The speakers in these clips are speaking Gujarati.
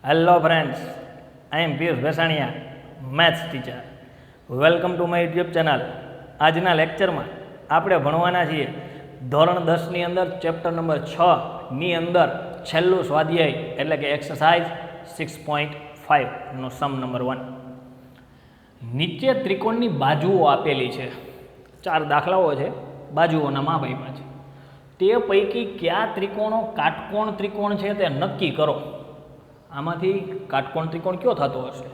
Hello friends, I am Piyush Bhesaniya, maths teacher. Welcome to my YouTube channel. આજના લેક્ચરમાં આપણે ભણવાના છીએ ધોરણ 10ની અંદર ચેપ્ટર નંબર 6ની અંદર છેલ્લું સ્વાધ્યાય એટલે કે એક્સરસાઇઝ 6.5 નો સમ નંબર 1. નીચે ત્રિકોણની બાજુઓ આપેલી છે, 4 દાખલાઓ છે, બાજુઓના માપ આપ્યા છે. તે પૈકી કયા ત્રિકોણો કાટકોણ ત્રિકોણ છે તે નક્કી કરો. આમાંથી કાટકોણ ત્રિકોણ કયો થતો હશે?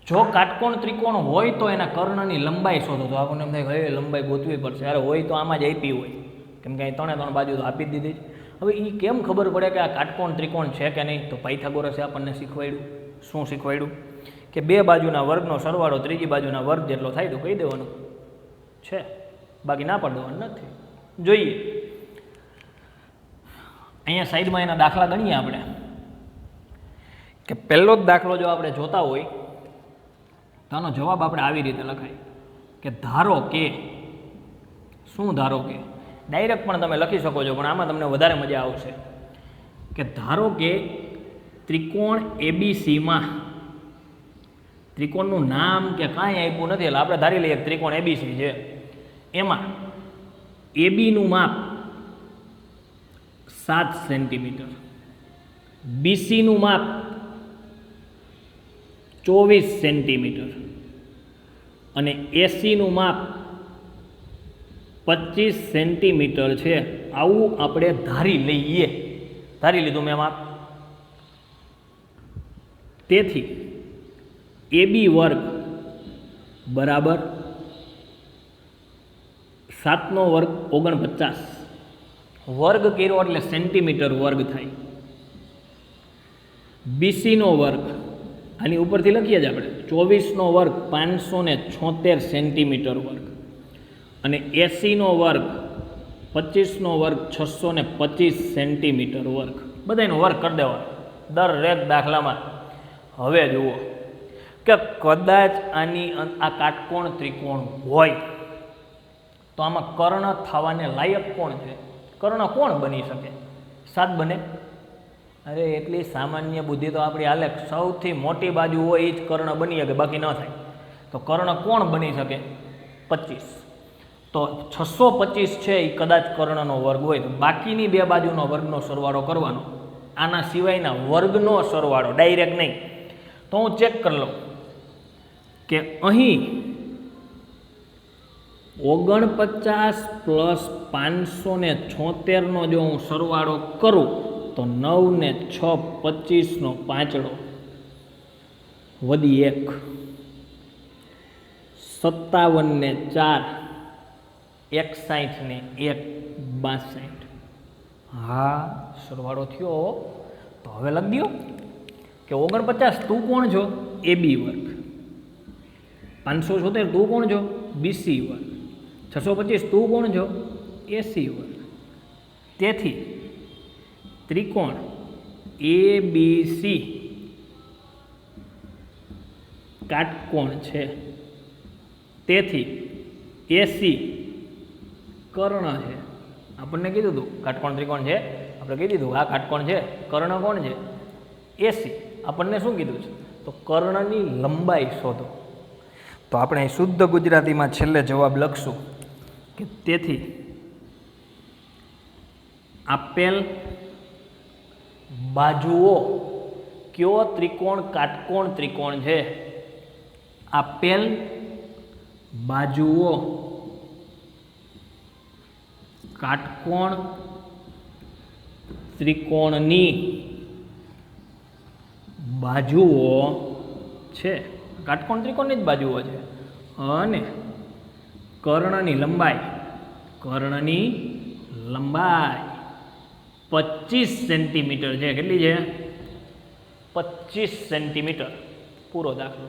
જો કાટકોણ ત્રિકોણ હોય તો એના કર્ણની લંબાઈ શોધો. તો આપણને એમ થાય કે લંબાઈ ગોતવી પડશે. અરે હોય તો આમાં જ આપી હોય, કેમ કે અહીં 3 બાજુ તો આપી જ દીધી છે. હવે એ કેમ ખબર પડે કે આ કાટકોણ ત્રિકોણ છે કે નહીં? તો પાયથાગોરસે આપણને શીખવાડ્યું. શું શીખવાડ્યું? કે 2 બાજુના વર્ગનો સરવાળો ત્રીજી બાજુના વર્ગ જેટલો થાય તો કહી દેવાનું છે, બાકી ના પાડવાનું નથી. જોઈએ અહીંયા સાઈડમાં એના દાખલા ગણીએ આપણે. કે પહેલો જ દાખલો જો આપણે જોતા હોય તો આનો જવાબ આપણે આવી રીતે લખાય કે ધારો કે, શું ધારો કે? ડાયરેક્ટ પણ તમે લખી શકો છો, પણ આમાં તમને વધારે મજા આવશે. કે ધારો કે ત્રિકોણ એબીસીમાં, ત્રિકોણનું નામ કે કાંઈ આપ્યું નથી, એટલે આપણે ધારી લઈએ ત્રિકોણ એબીસી છે. એમાં એબીનું માપ 7 સેન્ટીમીટર, બીસીનું માપ 24 સેન્ટીમીટર અને એસીનું માપ 25 સેન્ટીમીટર છે. આવું આપણે ધારી લઈએ. ધારી લીધું મેં માપ. તેથી એબી વર્ગ બરાબર 7 નો વર્ગ 49. વર્ગ કર્યો એટલે સેન્ટીમીટર વર્ગ થાય. બીસીનો વર્ગ આની ઉપરથી લખીએ જ આપણે 24 નો વર્ગ 576 સેન્ટીમીટર વર્ગ અને એસીનો વર્ગ 25 નો વર્ગ 625 સેન્ટીમીટર વર્ગ. બધાનો વર્ગ કરી દેવાનો દરેક દાખલામાં. હવે જુઓ કે કદાચ આની આ કાટકોણ ત્રિકોણ હોય તો આમાં કર્ણ થવાને લાયક કોણ છે? કર્ણ કોણ બની શકે? 7 બને? અરે એટલી સામાન્ય બુદ્ધિ તો આપણી હાલે. સૌથી મોટી બાજુ હોય એ જ કર્ણ બની શકે, બાકી ન થાય. તો કર્ણ કોણ બની શકે? 25. તો 625 છે એ કદાચ કર્ણનો વર્ગ હોય તો બાકીની 2 બાજુનો વર્ગનો સરવાળો કરવાનો. આના સિવાયના વર્ગનો સરવાળો, ડાયરેક્ટ નહીં. તો હું ચેક કરી લઉં કે અહીં 49 પ્લસ 576 જો હું સરવાળો કરું તો 9 ને 6 25 નો પાંચડો વધી 1, 57 ને 4 61 ને 1 62. હા, સરવાળો થયો. તો હવે લખી દો કે 49 તું કોણ છો? એબી વર્ગ. 576 તું કોણ છો? બીસી વર્ગ. 625 તું કોણ છો? એસી વર્ગ. તેથી ત્રિકોણ એબીસી કાટકોણ છે. તેથી એસી કર્ણ છે. આપણને કીધું હતું કાટકોણ ત્રિકોણ છે, આપણે કહી દીધું આ કાટકોણ છે. કર્ણ કોણ છે? એસી. આપણને શું કીધું છે? તો કર્ણની લંબાઈ શોધો. તો આપણે અહીં શુદ્ધ ગુજરાતીમાં છેલ્લે જવાબ લખશું કે તેથી આપેલ બાજુઓ કયો ત્રિકોણ કાટકોણ ત્રિકોણ છે? આપેલ બાજુઓ કાટકોણ ત્રિકોણની બાજુઓ છે. કાટકોણ ત્રિકોણની જ બાજુઓ છે. અને કર્ણની લંબાઈ 25 સેન્ટીમીટર છે. કેટલી છે? 25 સેન્ટીમીટર. પૂરો દાખલો.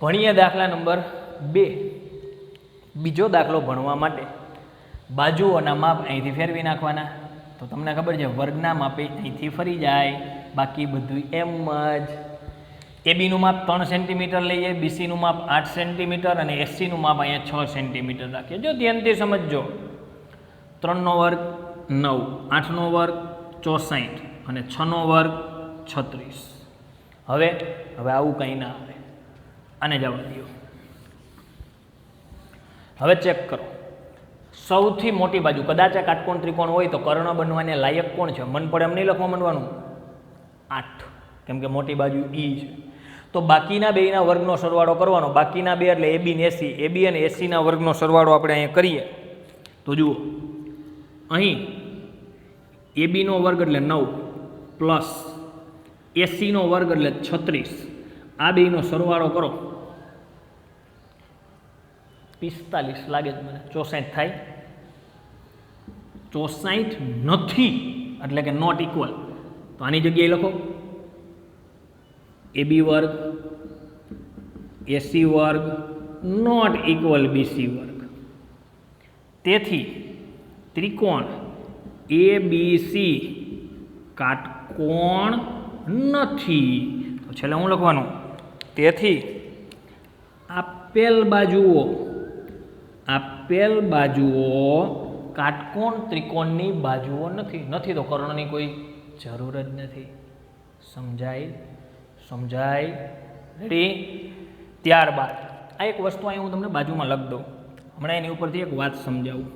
ભણીએ દાખલા નંબર 2. બીજો દાખલો ભણવા માટે બાજુઓના માપ અહીંથી ફેરવી નાખવાના. તો તમને ખબર છે વર્ગના માપે અહીંથી ફરી જાય, બાકી બધું એમ જ. એબીનું માપ 3 સેન્ટીમીટર લઈએ, બીસીનું માપ 8 સેન્ટીમીટર અને એસીનું માપ અહીંયા 6 સેન્ટીમીટર રાખીએ. જો ધ્યાનથી સમજજો. 3 નો વર્ગ 9, 8 નો વર્ગ 64 અને 6 નો વર્ગ 36. હવે આવું કંઈ ના આવે, આને જવા દો. હવે ચેક કરો, સૌથી મોટી બાજુ કદાચ આ કાટકોણ ત્રિકોણ હોય તો કર્ણ બનવાને લાયક કોણ છે? મન પડે એમ નહીં લખવા માંડવાનું, 8, કેમ કે મોટી બાજુ ઈ છે. તો બાકીના બેના વર્ગનો સરવાળો કરવાનો. બાકીના બે એટલે AB ને AC, AB અને AC ના વર્ગનો સરવાળો આપણે અહીંયા કરીએ તો જુઓ, અહીં AB નો વર્ગ એટલે 9 પ્લસ AC નો વર્ગ એટલે 36. આ બેનો સરવાળો કરો 45 લાગે છે મને, 64 થાય. 64 નથી એટલે કે નોટ ઇક્વલ, તો આની જગ્યાએ લખો AB વર્ગ AC વર્ગ નોટ ઇક્વલ BC વર્ગ. તેથી ત્રિકોણ ABC કાટકોણ નથી. તો છેલ્લે હું લખવાનું, તેથી આપેલ બાજુઓ કાટકોણ ત્રિકોણની બાજુઓ નથી. નથી તો કર્ણની કોઈ જરૂર જ નથી. સમજાય? રેડી? ત્યારબાદ આ એક વસ્તુ અહીં હું તમને બાજુમાં લખી દઉં, હમણાં એની ઉપરથી એક વાત સમજાવું.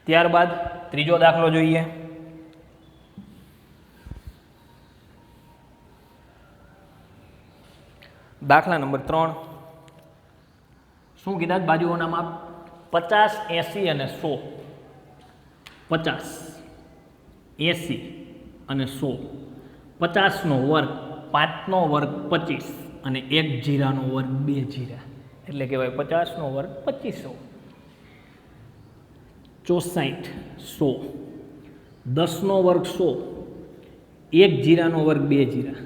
ત્યારબાદ ત્રીજો દાખલો જોઈએ. દાખલા નંબર 3. શું કીધા બાજુઓના માપ? 50, 80 અને 100. 50, 80 અને 100. 50 નો વર્ગ 5 નો વર્ગ 25 અને 1 જીરાનો વર્ગ 2 જીરા, એટલે કહેવાય 50 નો વર્ગ 2500. 64, 100. 10 નો વર્ગ 100, 1 જીરાનો વર્ગ 2 જીરા.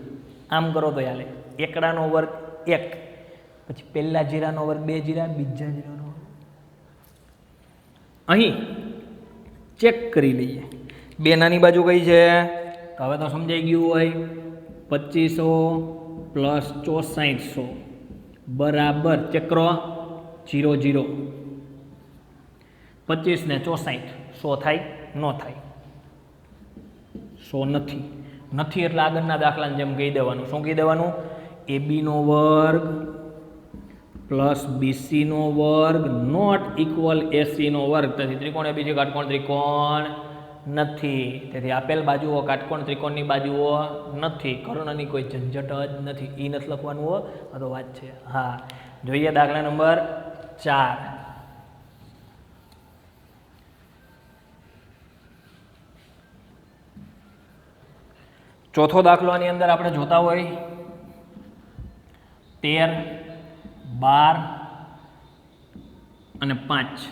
આમ કરો તો ચાલે. એકડાનો વર્ગ 1, પછી પહેલા જીરાનો વર્ગ 2 જીરા, બીજા જીરાનો વર્ગ. અહીં ચેક કરી લઈએ, બે નાની બાજુ કઈ છે? તો હવે તો સમજાઈ ગયું હોય. 2500 પ્લસ 6400 બરાબર, ચેક કરો, 0 0. 25 ને 64 100 થાય? ન થાય. 100 નથી એટલે આગળના દાખલાને જેમ કહી દેવાનું. શું કહી દેવાનું? AB નો વર્ગ પ્લસ BC નો વર્ગ નોટ ઇક્વલ AC નો વર્ગ. તેથી ત્રિકોણ ABC કાટકોણ ત્રિકોણ નથી. તેથી આપેલ બાજુઓ કાટકોણ ત્રિકોણની બાજુઓ નથી. કર્ણની કોઈ ઝંઝટ જ નથી. ઈ નથી લખવાનું હો, આ તો વાત છે. હા, જોઈએ દાખલા નંબર 4. ચોથો દાખલો આની અંદર આપણે જોતા હોય 13, 12 અને 5.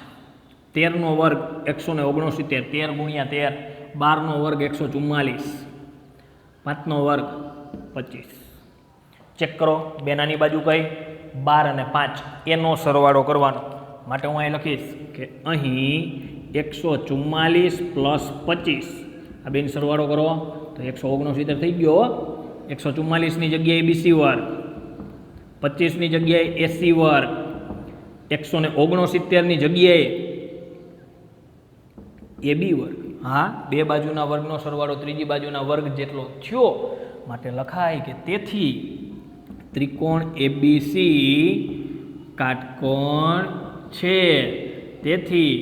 13 નો વર્ગ 169, 13 ગુણ્યા 13, 12 નો વર્ગ 144, 5 નો વર્ગ 25. ચેક કરો, બે નાની બાજુ કઈ? 12 અને 5, એનો સરવાળો કરવાનો. માટે હું અહીં લખીશ કે અહીં 144 પ્લસ 25, આ બેનો સરવાળો કરો તો 169 થઈ ગયો. 144 ની જગ્યાએ BC વર્ગ, 25 ની જગ્યાએ AC વર્ગ, 169 ની જગ્યાએ AB વર્ગ. હા, બે બાજુના વર્ગનો સરવાળો ત્રીજી બાજુના વર્ગ જેટલો થયો. માટે લખાય કે તેથી ત્રિકોણ ABC કાટકોણ છે. તેથી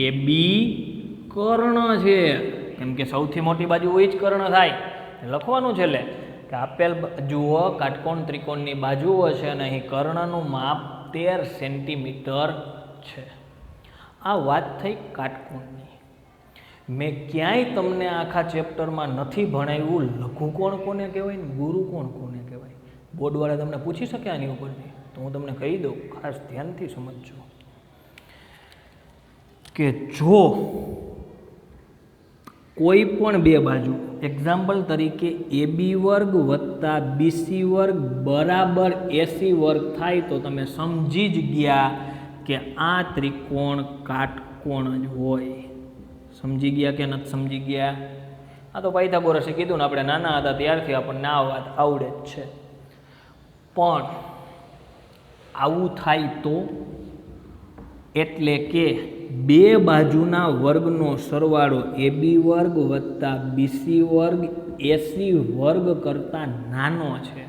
AB કર્ણ છે, કેમ કે સૌથી મોટી બાજુ હોય જ કર્ણ થાય. લખવાનું છે કે આપેલ બાજુઓ કાટકોણ ત્રિકોણની બાજુઓ છે અને અહીં કર્ણનું માપ 13 સેન્ટીમીટર છે. આ વાત થઈ કાટકોણની. મેં ક્યાંય તમને આખા ચેપ્ટરમાં નથી ભણાવ્યું લઘુ કોણ કોને કહેવાય ને ગુરુ કોણ કોને કહેવાય. બોર્ડવાળા તમને પૂછી શકે આની ઉપરથી, તો હું તમને કહી દઉં, ખાસ ધ્યાનથી સમજજો કે જો કોઈ પણ બે બાજુ, એક્ઝામ્પલ તરીકે AB વર્ગ વત્તા BC વર્ગ બરાબર AC વર્ગ થાય તો તમે સમજી જ ગયા કે આ ત્રિકોણ કાટકોણ જ હોય. સમજી ગયા કે નથી સમજી ગયા? આ તો પાયથાગોરસે કીધું ને, આપણે નાના હતા ત્યારથી આપણને આ વાત આવડે જ છે. પણ આવું થાય તો, એટલે કે બે બાજુના વર્ગનો સરવાળો AB વર્ગ વત્તા BC વર્ગ AC વર્ગ કરતાં નાનો છે.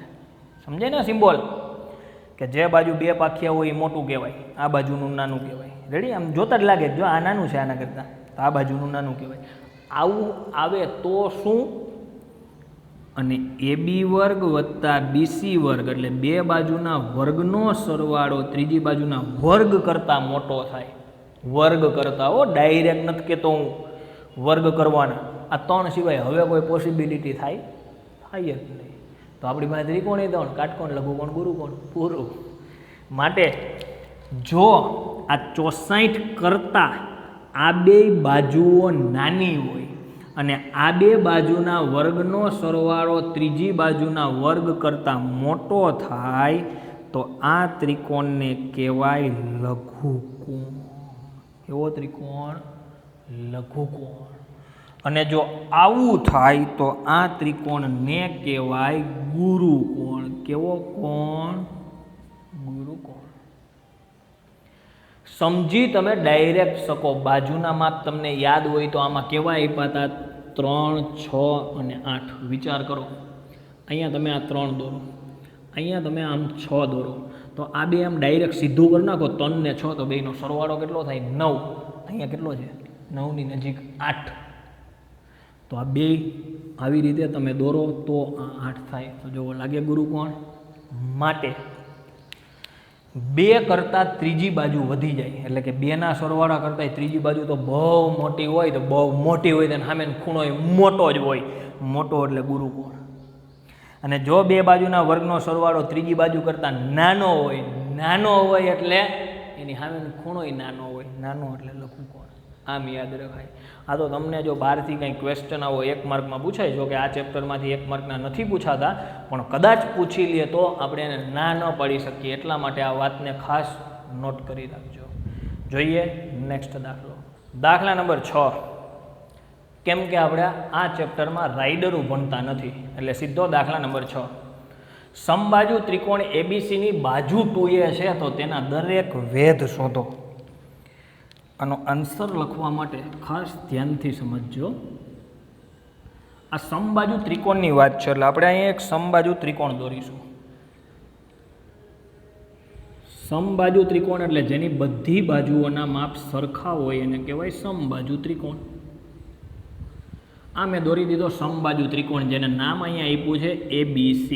સમજાય ને સિમ્બોલ? કે જે બાજુ બે પાખિયા હોય એ મોટું કહેવાય, આ બાજુનું નાનું કહેવાય. રેડી? આમ જોતા જ લાગે જો આ નાનું છે આના કરતાં, તો આ બાજુનું નાનું કહેવાય. આવું આવે તો શું? અને AB વર્ગ વત્તા BC વર્ગ એટલે બે બાજુના વર્ગનો સરવાળો ત્રીજી બાજુના વર્ગ કરતાં મોટો થાય. વર્ગ કરતાં, હો, ડાયરેક્ટ નથી કહેતો હું વર્ગ કરવાના. આ ત્રણ સિવાય હવે કોઈ પોસિબિલિટી થાય જ નહીં. તો આપણી પાસે ત્રિકોણી ત્રણ, કાટકોણ, લઘુકોણ, ગુરુકોણ પૂરું. માટે જો આ 64 કરતાં આ બે બાજુઓ નાની હોય અને આ બે બાજુના વર્ગનો સરવાળો ત્રીજી બાજુના વર્ગ કરતાં મોટો થાય તો આ ત્રિકોણને કહેવાય લઘુકોણ. એવો ત્રિકોણ લઘુકોણ. અને જો આવું થાય તો આ ત્રિકોણને કહેવાય ગુરુકોણ. કેવો કોણ? ગુરુકોણ. સમજી તમે ડાયરેક્ટ શકો. બાજુના માપ તમને યાદ હોય તો આમાં કેવા આપ્યા હતા? 3, 6 અને 8. વિચાર કરો. અહીંયા તમે આ 3 દોરો, અહીંયા તમે આમ 6 દોરો, તો આ બે આમ ડાયરેક્ટ સીધું કરી નાખો. 3 ને 6 તો બેનો સરવાળો કેટલો થાય? 9. અહીંયા કેટલો છે? 9 ની નજીક 8. તો આ બે આવી રીતે તમે દોરો તો આ 8 થાય. તો જો લાગે ગુરુકોણ. માટે બે કરતાં ત્રીજી બાજુ વધી જાય એટલે કે બેના સરવાળા કરતાં ત્રીજી બાજુ તો બહુ મોટી હોય, તો બહુ મોટી હોય તો સામે ખૂણો મોટો જ હોય. મોટો એટલે ગુરુકોણ. અને જો બે બાજુના વર્ગનો સરવાળો ત્રીજી બાજુ કરતાં નાનો હોય એટલે એની સામે ખૂણો નાનો હોય. નાનો એટલે લઘુકોણ. આમ યાદ રખાય. આ તો તમને જો બહારથી કંઈ ક્વેશ્ચન આવો 1 માર્કમાં પૂછાય, જો કે આ ચેપ્ટરમાંથી 1 માર્કના નથી પૂછાતા, પણ કદાચ પૂછી લે તો આપણે એને ના ન પાડી શકીએ. એટલા માટે આ વાતને ખાસ નોટ કરી રાખજો. જોઈએ નેક્સ્ટ દાખલો. દાખલા નંબર 6. કેમ કે આપણે આ ચેપ્ટરમાં રાઇડરો ભણતા નથી એટલે સીધો દાખલા નંબર 6. સમબાજુ ત્રિકોણ ABCની બાજુ 2A છે તો તેના દરેક વેધ શોધો. આનો આન્સર લખવા માટે ખાસ ધ્યાનથી સમજજો. આ સમબાજુ ત્રિકોણની વાત છે એટલે આપણે અહીંયા એક સમબાજુ ત્રિકોણ દોરીશું. સમબાજુ ત્રિકોણ એટલે જેની બધી બાજુઓના માપ સરખા હોય એને કહેવાય સમબાજુ ત્રિકોણ. આ મેં દોરી દીધો સમબાજુ ત્રિકોણ, જેને નામ અહીંયા આપ્યું છે ABC.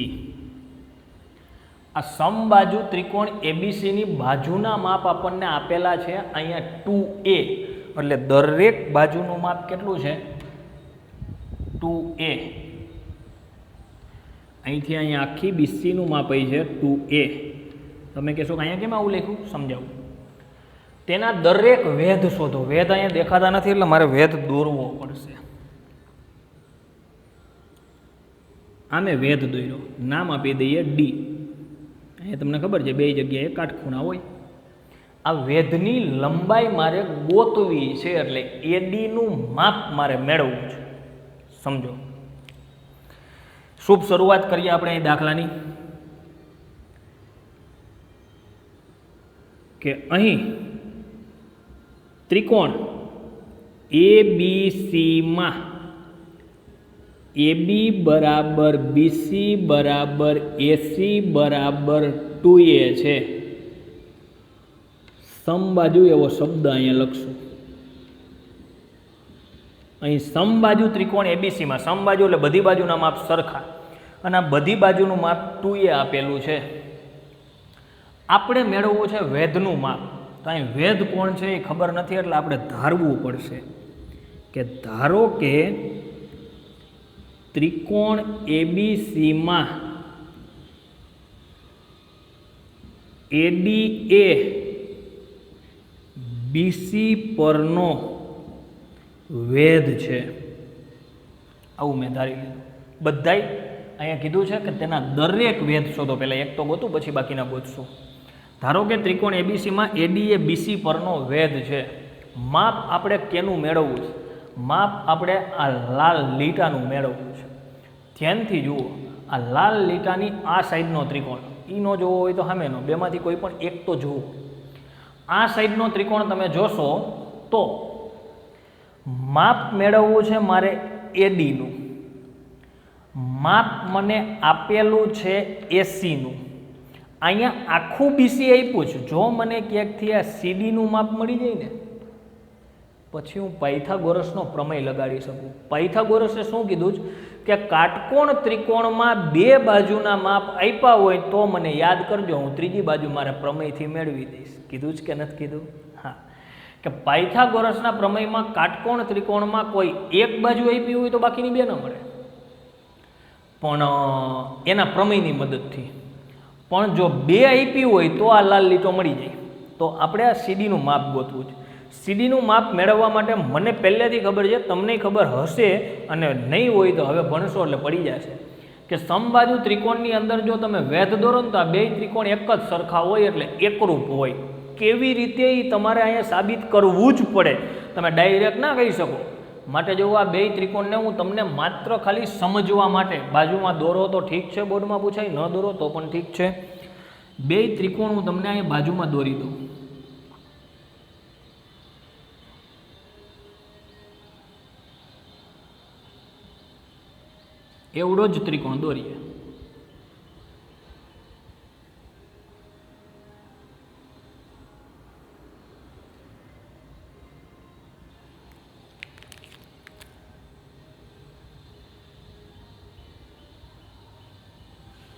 આ સમબાજુ ત્રિકોણ ABCની બાજુના માપ આપણને આપેલા છે અહીંયા 2A. એટલે દરેક બાજુનું માપ કેટલું છે? 2A. અહીંથી અહીંયા આખી BCનું માપ અહીં છે 2A. તમે કહેશો કે અહીંયા કેમ આવું લખ્યું? સમજાવું. તેના દરેક વેધ શોધો. વેધ અહીંયા દેખાતા નથી એટલે મારે વેધ દોરવો પડશે. આમે વેધ દોર્યો, નામ આપી દઈએ D. અહીંયા તમને ખબર છે બે જગ્યાએ કાટખૂણા હોય. આ વેધની લંબાઈ મારે ગોતવી છે એટલે AD નું માપ મારે મેળવવું છે. સમજો. શુભ શરૂઆત કરીએ આપણે અહીં દાખલાની. કે અહીં ત્રિકોણ ABC માં AB બરાબર BC બરાબર AC બરાબર 2A છે. સમબાજુ એવો શબ્દ અહીંયા લખશું. અહીં સમબાજુ ત્રિકોણ ABC માં, સમબાજુ એટલે બધી બાજુના માપ સરખા, અને આ બધી બાજુનું માપ 2A આપેલું છે. આપણે મેળવવું છે વેધનું માપ. તો અહીં વેધ કોણ છે એ ખબર નથી એટલે આપણે ધારવું પડશે કે ધારો કે ત્રિકોણ ABC માં AD એ BC પરનો વેધ છે. આવું મેં ધારી લીધું. બધાય અહીંયા કીધું છે કે તેના દરેક વેધ શોધો. પહેલાં એક તો ગોતું પછી બાકીના ગોતશું. ધારો કે ત્રિકોણ ABC માં AD એ BC પરનો વેધ છે. માપ આપણે કેનું મેળવવું છે? માપ આપણે આ લાલ લીટાનું મેળવવું છે. ધ્યાનથી જુઓ, આ લાલ લીટાની આ સાઈડનો ત્રિકોણ, ઈનો જોવો હોય તો સામેનો, બેમાંથી કોઈ પણ એક તો જુઓ. આ સાઈડનો ત્રિકોણ તમે જોશો તો માપ મેળવવું છે મારે એડીનું, માપ મને આપેલું છે એસીનું, અહીંયા આખું બીસી આપ્યું છે. જો મને ક્યાંકથી આ સીડીનું માપ મળી જાય ને પછી હું પાયથાગોરસનો પ્રમેય લગાડી શકું. પાયથાગોરસે શું કીધું છે કે કાટકોણ ત્રિકોણમાં બે બાજુના માપ આપ્યા હોય તો મને યાદ કરજો, હું ત્રીજી બાજુ મારા પ્રમેયથી મેળવી દઈશ. કીધું જ કે નથી કીધું? હા, કે પાયથાગોરસના પ્રમેયમાં કાટકોણ ત્રિકોણમાં કોઈ એક બાજુ આપી હોય તો બાકીની બે ન મળે, પણ એના પ્રમેયની મદદથી. પણ જો બે આપી હોય તો આ લાલ લીટો મળી જાય. તો આપણે આ સીડીનું માપ ગોતવું છે. સીડીનું માપ મેળવવા માટે મને પહેલેથી ખબર છે, તમને ખબર હશે અને નહીં હોય તો હવે ભણશો એટલે પડી જશે, કે સમબાજુ ત્રિકોણની અંદર જો તમે વેધ દોરો ને તો આ બે ત્રિકોણ એક જ સરખા હોય એટલે એકરૂપ હોય. કેવી રીતે એ તમારે અહીંયા સાબિત કરવું જ પડે, તમે ડાયરેક્ટ ના કહી શકો. માટે જો આ બે ત્રિકોણને હું તમને માત્ર ખાલી સમજવા માટે બાજુમાં દોરો તો ઠીક છે, બોર્ડમાં પૂછાય, ન દોરો તો પણ ઠીક છે. બે ત્રિકોણ હું તમને અહીંયા બાજુમાં દોરી દઉં. એવડો જ ત્રિકોણ દોરીએ.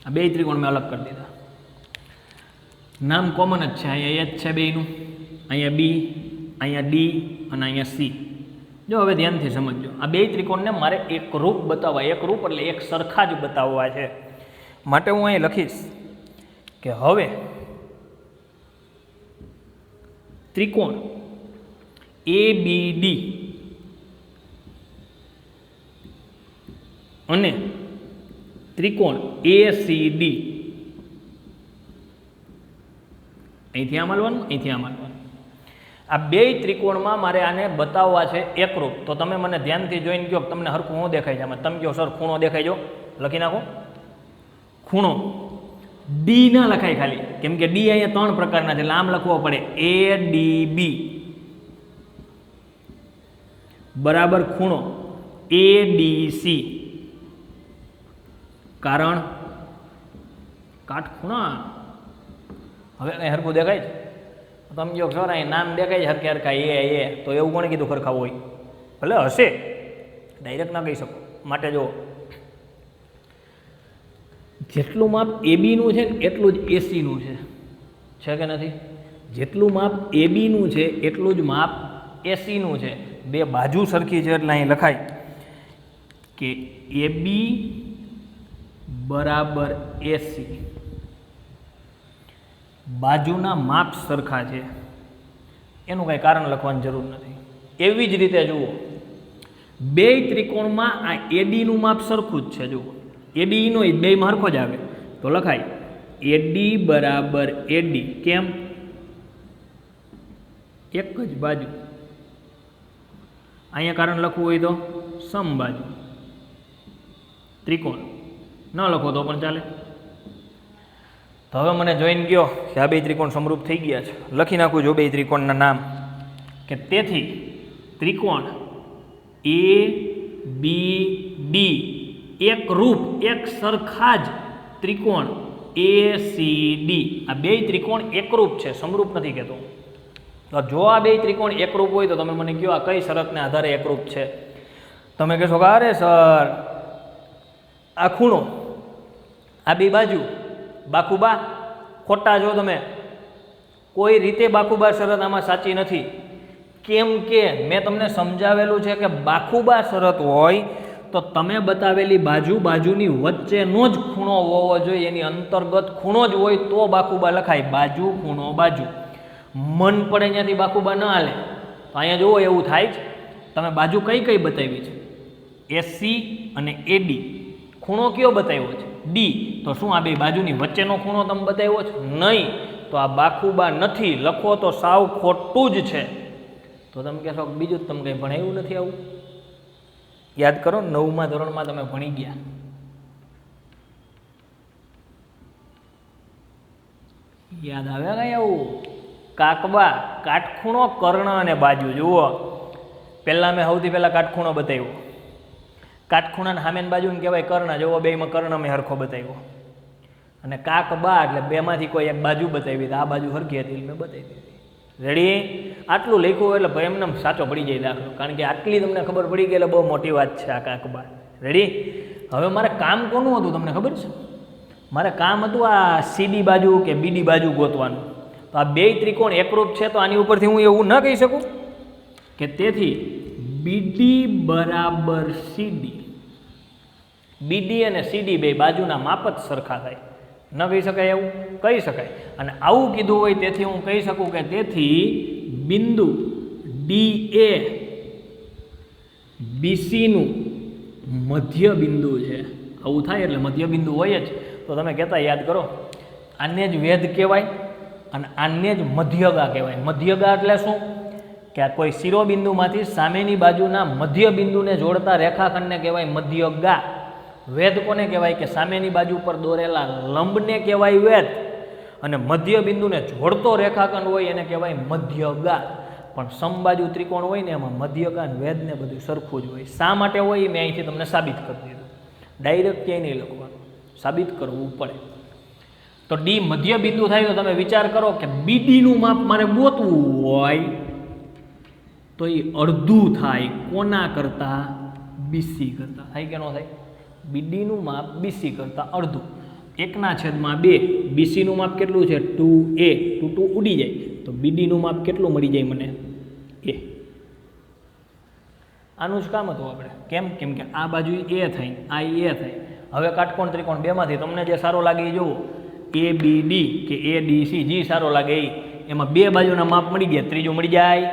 આ બે ત્રિકોણ મેં અલગ કરી દીધા. નામ કોમન જ છે, અહીંયા એચ છે બેયનું, અહીંયા બી, અહીંયા ડી અને અહીંયા સી. જો હવે ધ્યાનથી સમજજો, આ બે ત્રિકોણને મારે એક રૂપ બતાવવા, એક રૂપ એટલે એક સરખા જ બતાવવા છે. માટે હું અહીં લખીશ કે હવે ત્રિકોણ એ બી ડી અને ત્રિકોણ એ સી ડી, અહીંથી આમ હાલવાનું, અહીંથી આમ હાલવાનું. આ બે ત્રિકોણમાં મારે આને બતાવવા છે એકરૂપ. તો તમે મને ધ્યાનથી જોઈને કહો તમને હરખું શું દેખાય છે આમાં. તમે કહો સર ખૂણો દેખાય, જો લખી નાખો ખૂણો. ડી ના લખાય ખાલી, કેમ કે ડી અહીંયા ત્રણ પ્રકારના છે એટલે આમ લખવો પડે. એ ડી બી બરાબર ખૂણો એ ડી સી. કારણ કાટખૂણા. હવે કંઈ હરખું દેખાય છે? તમે જો સર અહીં નામ દેખાય છે હરખે હરખા એ, તો એવું કોણે કીધું ખરખા હોય? ભલે હશે, ડાયરેક્ટ ના કહી શકો. માટે જો જેટલું માપ એબીનું છે ને એટલું જ એસીનું છે કે નથી? જેટલું માપ એબીનું છે એટલું જ માપ એસીનું છે. બે બાજુ સરખી છે એટલે અહીં લખાય કે એબી બરાબર એસી. બાજુના માપ સરખા છે, એનું કંઈ કારણ લખવાની જરૂર નથી. એવી જ રીતે જુઓ, બે ત્રિકોણમાં આ એડીનું માપ સરખું જ છે. જુઓ એડીનો બેમાં સરખો જ આવે તો લખાય એડી બરાબર એડી. કેમ? એક જ બાજુ. અહીંયા કારણ લખવું હોય તો સમબાજુ ત્રિકોણ, ન લખો તો પણ ચાલે. તો હવે મને જોઈને ગયો કે આ બે ત્રિકોણ સમરૂપ થઈ ગયા છે. લખી નાખું જો બે ત્રિકોણના નામ, કે તેથી ત્રિકોણ એ બી ડી એક રૂપ, એક સરખા જ ત્રિકોણ એ સી ડી. આ બે ત્રિકોણ એકરૂપ છે, સમરૂપ નથી કહેતો. તો જો આ બે ત્રિકોણ એકરૂપ હોય તો તમે મને કહો આ કઈ શરતને આધારે એકરૂપ છે? તમે કહેશો કે અરે સર આ ખૂણો, આ બે બાજુ બાકુબા. ખોટા જો તમે, કોઈ રીતે બાકુબા શરત આમાં સાચી નથી. કેમ કે મેં તમને સમજાવેલું છે કે બાકુબા શરત હોય તો તમે બતાવેલી બાજુની વચ્ચેનો જ ખૂણો હોવો જોઈએ, એની અંતર્ગત ખૂણો જ હોય તો બાકુબા લખાય. બાજુ ખૂણો બાજુ, મન પડે ત્યાંથી બાકુબા ન હાલે. તો અહીંયા જુઓ એવું થાય જ. તમે બાજુ કઈ કઈ બતાવી છે? એસી અને એડી. ખૂણો કયો બતાવ્યો છે? ડી. તો શું આ બે બાજુની વચ્ચેનો ખૂણો તમે બતાવ્યો છે? નહીં. તો આ બાકુબા નથી. લખો તો સાવ ખોટું જ છે. તો તમે કહેશો બીજું જ તમે કંઈ ભણાવ્યું નથી આવું? યાદ કરો, 9મા ધોરણમાં તમે ભણી ગયા. યાદ આવે કઈ આવું? કાકબા, કાટખૂણો, કર્ણ અને બાજુ. જુઓ, પહેલાં મેં સૌથી પહેલાં કાટખૂણો બતાવ્યો. કાટખૂણાને સામેની બાજુને કહેવાય કર્ણ. જુઓ, બેમાં કર્ણ મેં હરખો બતાવ્યો. અને કાકબા એટલે બેમાંથી કોઈ એક બાજુ બતાવી. આ બાજુ હરખી હતી એટલે મેં બતાવી દીધી. રેડી? આટલું લખ્યું હોય એટલે ભાઈ એમને સાચો પડી જાય દાખલો, કારણ કે આટલી તમને ખબર પડી ગઈ એટલે બહુ મોટી વાત છે આ કાકબા. રેડી? હવે મારે કામ કોનું હતું તમને ખબર છે? મારે કામ હતું આ સીડી બાજુ કે બીડી બાજુ ગોતવાનું. તો આ બે ત્રિકોણ એકરૂપ છે, તો આની ઉપરથી હું એવું ન કહી શકું કે તેથી બીડી બરાબર સીડી. બીડી અને સીડી બે બાજુના માપ જ સરખા થાય. ન કહી શકાય? એવું કહી શકાય. અને આવું કીધું હોય તેથી હું કહી શકું કે તેથી બિંદુ ડી એ બીસીનું મધ્ય બિંદુ છે. આવું થાય એટલે મધ્ય બિંદુ હોય જ. તો તમે કહેતા યાદ કરો, આને જ વેધ કહેવાય અને આને જ મધ્યગા કહેવાય. મધ્યગા એટલે શું? કે આ કોઈ શિરોબિંદુમાંથી સામેની બાજુના મધ્ય બિંદુને જોડતા રેખાખંડને કહેવાય મધ્યગા. વેધ કોને કહેવાય? કે સામેની બાજુ પર દોરેલા લંબને કહેવાય વેધ, અને મધ્ય બિંદુને જોડતો રેખાખંડ હોય એને કહેવાય મધ્યગા. પણ સમબાજુ ત્રિકોણ હોય ને એમાં મધ્યગા અને વેધ ને બધું સરખું જ હોય. શા માટે હોય મેં અહીંથી તમને સાબિત કરી દીધું. ડાયરેક્ટ ક્યાંય નહીં લખવાનું, સાબિત કરવું પડે. તો ડી મધ્ય બિંદુ થાય તો તમે વિચાર કરો કે બીડીનું માપ મારે ગોતવું હોય તો એ અડધું થાય કોના કરતાં? બીસી કરતાં. થાય કે ન થાય? બીડીનું માપ બીસી કરતાં અડધું. 1/2. બીસીનું માપ કેટલું છે? 2a. 2 ઉડી જાય તો બીડીનું માપ કેટલું મળી જાય મને? a. આનું જ કામ હતું આપણે. કેમ કે આ બાજુ a થાય, આ a થાય. હવે કાટકોણ ત્રિકોણ બેમાંથી તમને જે સારો લાગે એ જુઓ. ABD કે ADC, જે સારો લાગે એ. એમાં બે બાજુના માપ મળી ગયા, ત્રીજું મળી જાય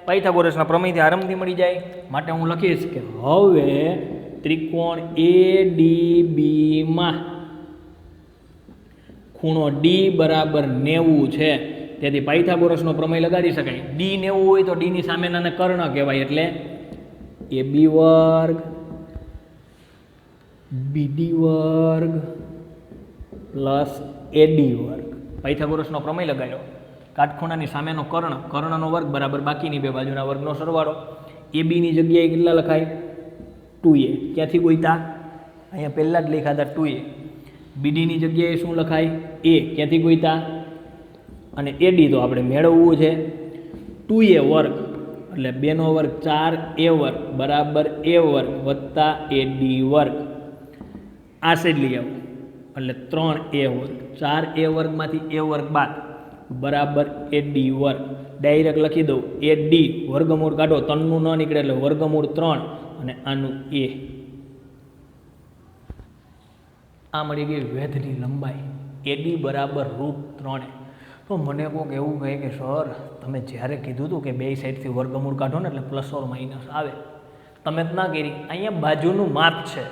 પાયથાગોરસના પ્રમેયથી આરામથી મળી જાય. માટે હું લખીશ કે હવે ત્રિકોણ ADB માં ખૂણો D બરાબર 90 છે. તેથી પાયથાગોરસનો પ્રમેય લગાડી શકાય. D 90 હોય તો D ની સામેનાને કર્ણ કહેવાય. એટલે AB વર્ગ BD વર્ગ પ્લસ AD વર્ગ. પાયથાગોરસનો પ્રમેય લગાડ્યો. કાટખૂણાની સામેનો કર્ણ, કર્ણનો વર્ગ બરાબર બાકીની બે બાજુના વર્ગનો સરવાળો. AB ની જગ્યાએ કેટલા લખાય? 2a. ક્યાંથી ગોઈતા? અહીંયા પહેલાં જ લખ્યા હતા 2a. BD ની જગ્યાએ શું લખાય? a. ક્યાંથી ગોઈતા? અને AD તો આપણે મેળવવું છે 2a વર્ગ એટલે 2 નો વર્ગ 4a વર્ગ બરાબર a વર્ગ વત્તા AD વર્ગ. આ સાઈડ લઈ આવું એટલે 3a વર્ગ. 4a વર્ગમાંથી a વર્ગ બાદ બરાબર AD વર્ગ. ડાયરેક્ટ લખી દઉં AD વર્ગમૂળ કાઢો, 3 નું ન નીકળે એટલે વર્ગમૂળ 3 અને આનું a. આ મળી ગઈ વેધની લંબાઈ. AD બરાબર √3. તો મને કોઈક એવું કહે કે સર તમે જ્યારે કીધું હતું કે બે સાઈડથી વર્ગમૂળ કાઢો ને એટલે પ્લસ ઓર માઇનસ આવે, તમે જ ના કરી. અહીંયા બાજુનું માપ છે,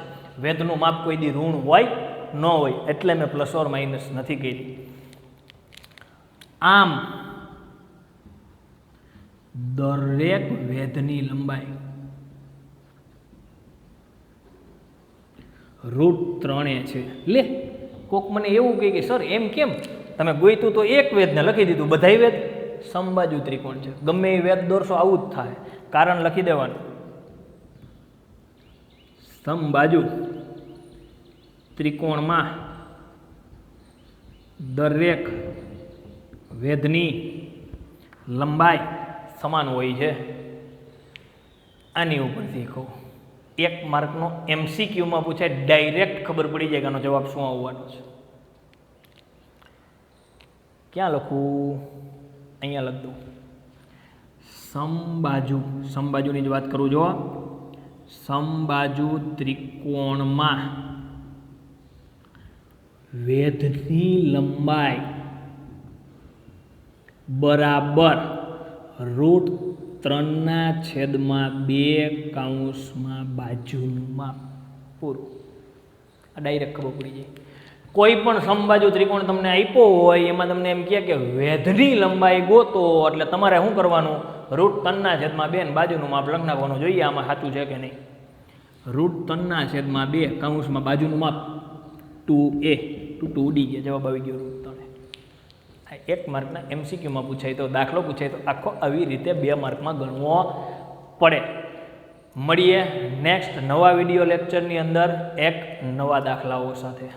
વેધનું માપ કોઈ દી ઋણ હોય ન હોય, એટલે મેં પ્લસ ઓર માઇનસ નથી કરી. આમ દરેક વેધની લંબાઈ √3 છે. લે કોક મને એવું કહે કે સર એમ કેમ? તમે ગોઈતું તો એક વેધને લખી દીધું, બધાય વેધ સમબાજુ ત્રિકોણ છે. ગમે એ વેધ દોરશો આવું જ થાય. કારણ લખી દેવાનું. સમબાજુ ત્રિકોણમાં દરેક વેધની લંબાઈ સમાન હોય છે. આની ઉપરથી કહું, 1 માર્કનો MCQમાં પૂછાય, ડાયરેક્ટ ખબર પડી જાય કે આનો જવાબ શું આવવાનો છે. ક્યાં લખું? અહીંયા લખ દઉં. સમબાજુ, સમબાજુની જ વાત કરું જો. સમબાજુ ત્રિકોણમાં વેધની લંબાઈ બરાબર √3/2 બાજુનું માપ. પૂરું. આ ડાયરેક્ટ ખબર પડી જાય. કોઈ પણ સમબાજુ ત્રિકોણ તમને આપ્યો હોય એમાં તમને એમ કહે કે વેધની લંબાઈ ગોતો, એટલે તમારે શું કરવાનું? √3/2 બાજુનું માપ લખી નાખવાનું. જોઈએ આમાં સાચું છે કે નહીં. √3/2 બાજુનું માપ 2a. 2 ઉડી ગયા, જવાબ આવી ગયો √3. આ 1 માર્કના MCQમાં પૂછાય તો દાખલો પૂછાય તો આખો આવી રીતે 2 માર્કમાં ગણવો પડે. મળીએ નેક્સ્ટ નવા વિડીયો લેક્ચરની અંદર એક નવા દાખલાઓ સાથે.